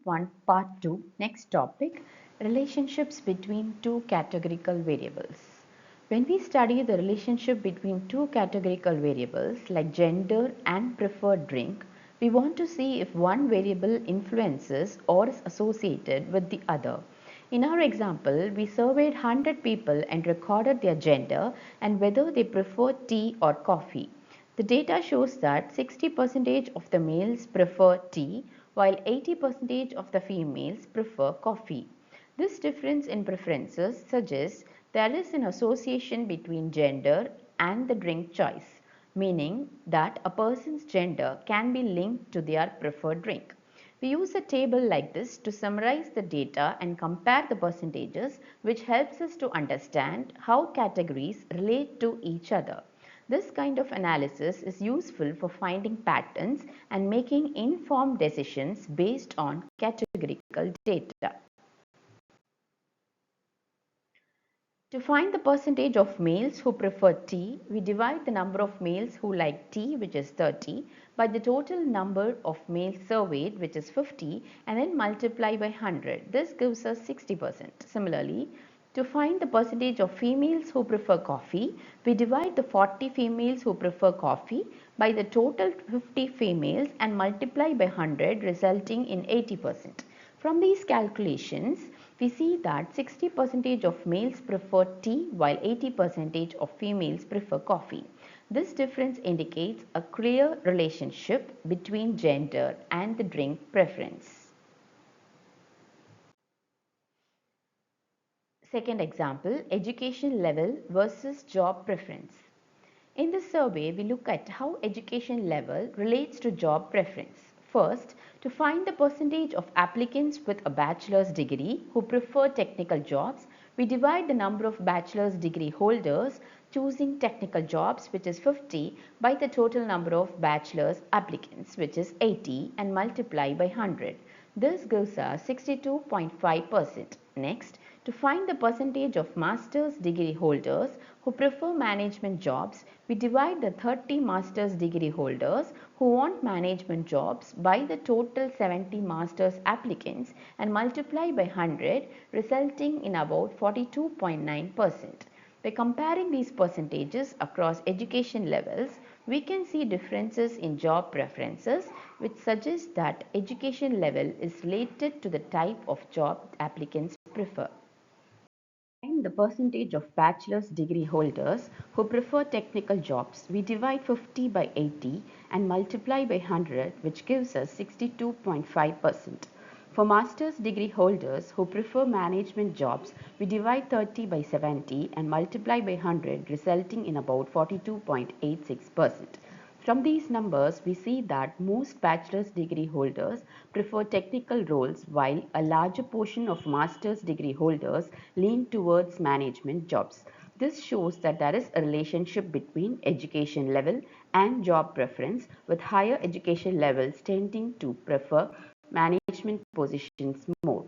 1 Part 2. Next topic, relationships between two categorical variables. When we study the relationship between two categorical variables like gender and preferred drink, we want to see if one variable influences or is associated with the other. In our example, we surveyed 100 people and recorded their gender and whether they prefer tea or coffee. The data shows that 60% of the males prefer tea while 80% of the females prefer coffee. This difference in preferences suggests there is an association between gender and the drink choice, meaning that a person's gender can be linked to their preferred drink. We use a table like this to summarize the data and compare the percentages, which helps us to understand how categories relate to each other. This kind of analysis is useful for finding patterns and making informed decisions based on categorical data. To find the percentage of males who prefer tea, we divide the number of males who like tea, which is 30, by the total number of males surveyed, which is 50, and then multiply by 100. This gives us 60%. Similarly, to find the percentage of females who prefer coffee, we divide the 40 females who prefer coffee by the total 50 females and multiply by 100, resulting in 80%. From these calculations, we see that 60% of males prefer tea while 80% of females prefer coffee. This difference indicates a clear relationship between gender and the drink preference. Second example, education level versus job preference. In this survey, we look at how education level relates to job preference. First, to find the percentage of applicants with a bachelor's degree who prefer technical jobs, we divide the number of bachelor's degree holders choosing technical jobs, which is 50, by the total number of bachelor's applicants, which is 80, and multiply by 100. This gives us 62.5%. Next, to find the percentage of master's degree holders who prefer management jobs, we divide the 30 master's degree holders who want management jobs by the total 70 master's applicants and multiply by 100, resulting in about 42.9%. By comparing these percentages across education levels, we can see differences in job preferences, which suggests that education level is related to the type of job applicants prefer. Find the percentage of bachelor's degree holders who prefer technical jobs. We divide 50 by 80 and multiply by 100, which gives us 62.5%. For master's degree holders who prefer management jobs, we divide 30 by 70 and multiply by 100, resulting in about 42.86%. From these numbers, we see that most bachelor's degree holders prefer technical roles while a larger portion of master's degree holders lean towards management jobs. This shows that there is a relationship between education level and job preference, with higher education levels tending to prefer management positions more.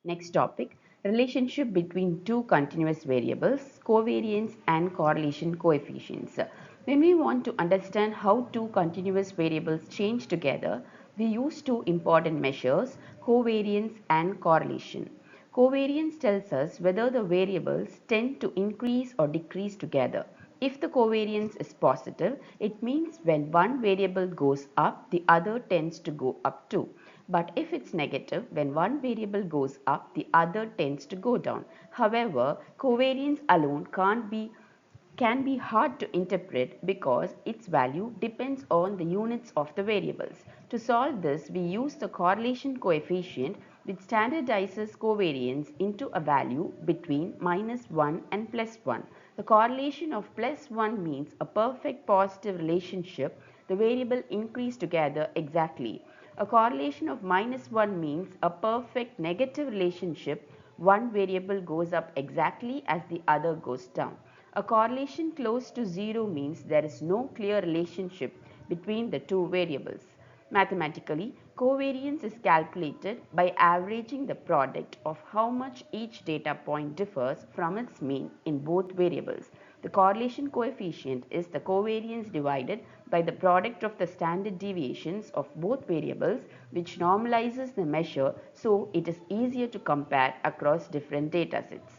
Next topic, relationship between two continuous variables, covariance and correlation coefficients. When we want to understand how two continuous variables change together, we use two important measures, covariance and correlation. Covariance tells us whether the variables tend to increase or decrease together. If the covariance is positive, it means when one variable goes up, the other tends to go up too. But if it's negative, when one variable goes up, the other tends to go down. However, covariance alone can be hard to interpret because its value depends on the units of the variables. To solve this, we use the correlation coefficient, which standardizes covariance into a value between -1 and +1. The correlation of +1 means a perfect positive relationship, the variable increase together exactly. A correlation of -1 means a perfect negative relationship, one variable goes up exactly as the other goes down. A correlation close to 0 means there is no clear relationship between the two variables. Mathematically, covariance is calculated by averaging the product of how much each data point differs from its mean in both variables. The correlation coefficient is the covariance divided by the product of the standard deviations of both variables, which normalizes the measure so it is easier to compare across different datasets.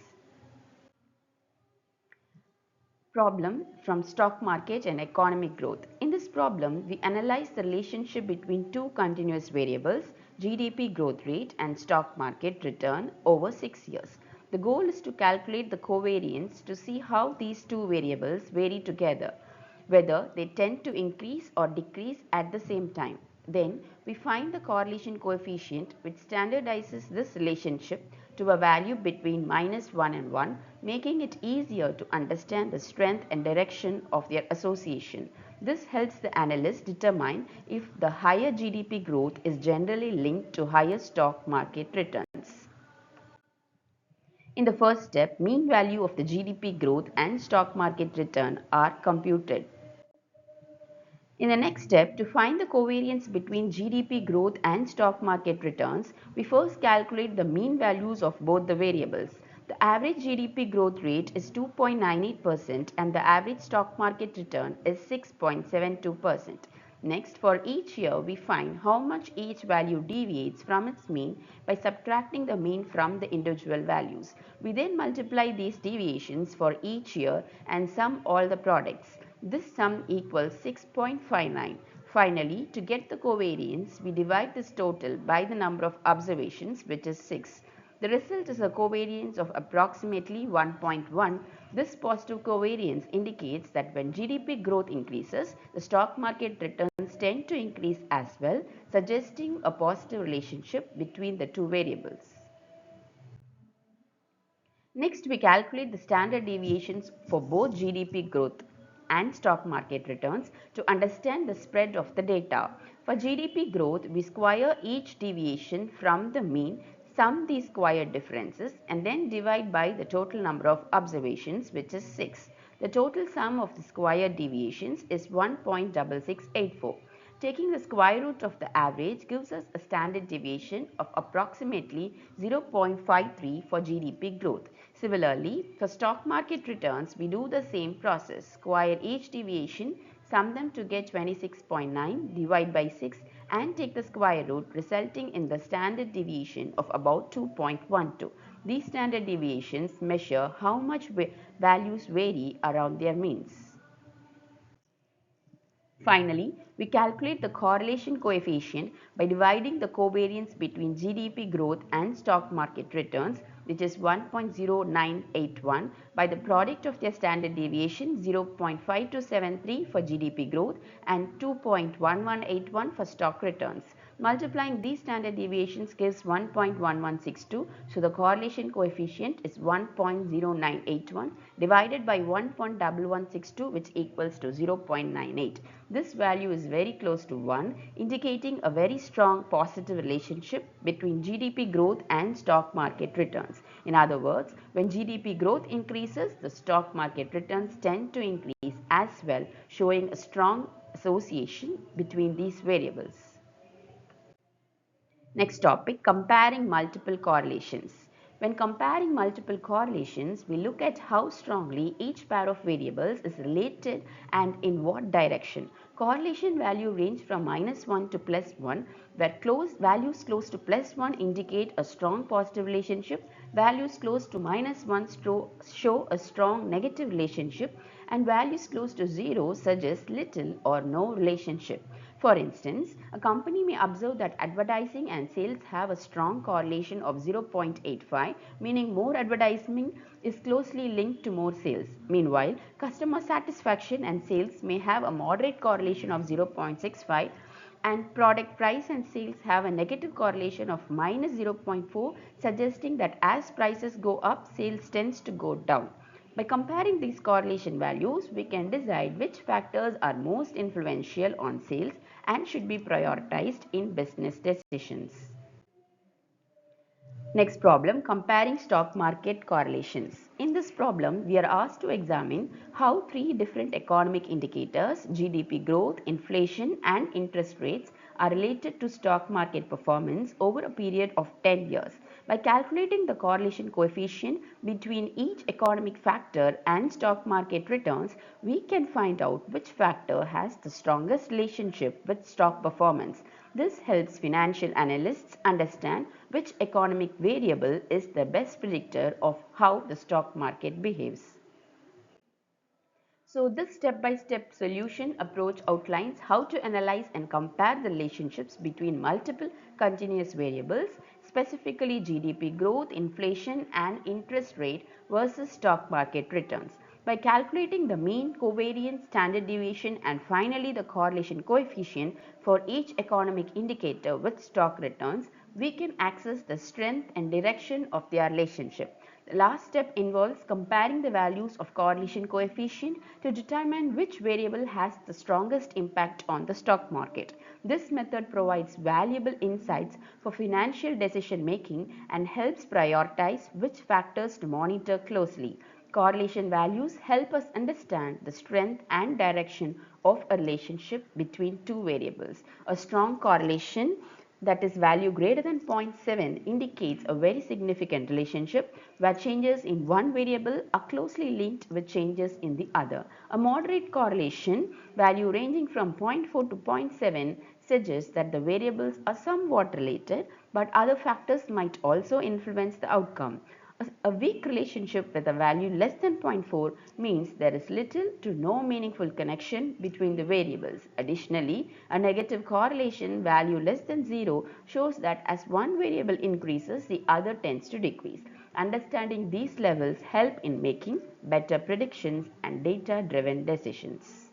Problem from stock market and economic growth. In this problem, we analyze the relationship between two continuous variables, GDP growth rate and stock market return over 6 years. The goal is to calculate the covariance to see how these two variables vary together, whether they tend to increase or decrease at the same time. Then we find the correlation coefficient, which standardizes this relationship to a value between -1 and 1, making it easier to understand the strength and direction of their association. This helps the analyst determine if the higher GDP growth is generally linked to higher stock market returns. In the first step, mean value of the GDP growth and stock market return are computed. In the next step, to find the covariance between GDP growth and stock market returns, we first calculate the mean values of both the variables. The average GDP growth rate is 2.98% and the average stock market return is 6.72%. Next, for each year, we find how much each value deviates from its mean by subtracting the mean from the individual values. We then multiply these deviations for each year and sum all the products. This sum equals 6.59. Finally, to get the covariance, we divide this total by the number of observations, which is 6. The result is a covariance of approximately 1.1. This positive covariance indicates that when GDP growth increases, the stock market returns tend to increase as well, suggesting a positive relationship between the two variables. Next, we calculate the standard deviations for both GDP growth and stock market returns to understand the spread of the data. For GDP growth, we square each deviation from the mean, sum these squared differences and then divide by the total number of observations, which is 6. The total sum of the squared deviations is 1.6684. Taking the square root of the average gives us a standard deviation of approximately 0.53 for GDP growth. Similarly, for stock market returns, we do the same process. Square each deviation, sum them to get 26.9, divide by 6 and take the square root, resulting in the standard deviation of about 2.12. These standard deviations measure how much values vary around their means. Finally, we calculate the correlation coefficient by dividing the covariance between GDP growth and stock market returns, which is 1.0981, by the product of their standard deviation 0.5273 for GDP growth and 2.1181 for stock returns. Multiplying these standard deviations gives 1.1162, so the correlation coefficient is 1.0981 divided by 1.1162, which equals to 0.98. This value is very close to 1, indicating a very strong positive relationship between GDP growth and stock market returns. In other words, when GDP growth increases, the stock market returns tend to increase as well, showing a strong association between these variables. Next topic, comparing multiple correlations. When comparing multiple correlations, we look at how strongly each pair of variables is related and in what direction. Correlation value range from -1 to +1, where values close to +1 indicate a strong positive relationship, values close to -1 show a strong negative relationship, and values close to 0 suggest little or no relationship. For instance, a company may observe that advertising and sales have a strong correlation of 0.85, meaning more advertising is closely linked to more sales. Meanwhile, customer satisfaction and sales may have a moderate correlation of 0.65, and product price and sales have a negative correlation of -0.4, suggesting that as prices go up, sales tends to go down. By comparing these correlation values, we can decide which factors are most influential on sales and should be prioritized in business decisions. Next problem, comparing stock market correlations. In this problem, we are asked to examine how three different economic indicators, GDP growth, inflation, and interest rates, are related to stock market performance over a period of 10 years. By calculating the correlation coefficient between each economic factor and stock market returns, we can find out which factor has the strongest relationship with stock performance. This helps financial analysts understand which economic variable is the best predictor of how the stock market behaves. So this step-by-step solution approach outlines how to analyze and compare the relationships between multiple continuous variables, specifically GDP growth, inflation and interest rate versus stock market returns. By calculating the mean, covariance, standard deviation and finally the correlation coefficient for each economic indicator with stock returns, we can access the strength and direction of their relationship. The last step involves comparing the values of correlation coefficient to determine which variable has the strongest impact on the stock market. This method provides valuable insights for financial decision making and helps prioritize which factors to monitor closely. Correlation values help us understand the strength and direction of a relationship between two variables. A strong correlation, that is value greater than 0.7, indicates a very significant relationship where changes in one variable are closely linked with changes in the other. A moderate correlation, value ranging from zero point 0.4 to zero point 0.7, suggests that the variables are somewhat related, but other factors might also influence the outcome. A weak relationship with a value less than 0.4 means there is little to no meaningful connection between the variables. Additionally, a negative correlation value less than 0 shows that as one variable increases, the other tends to decrease. Understanding these levels help in making better predictions and data-driven decisions.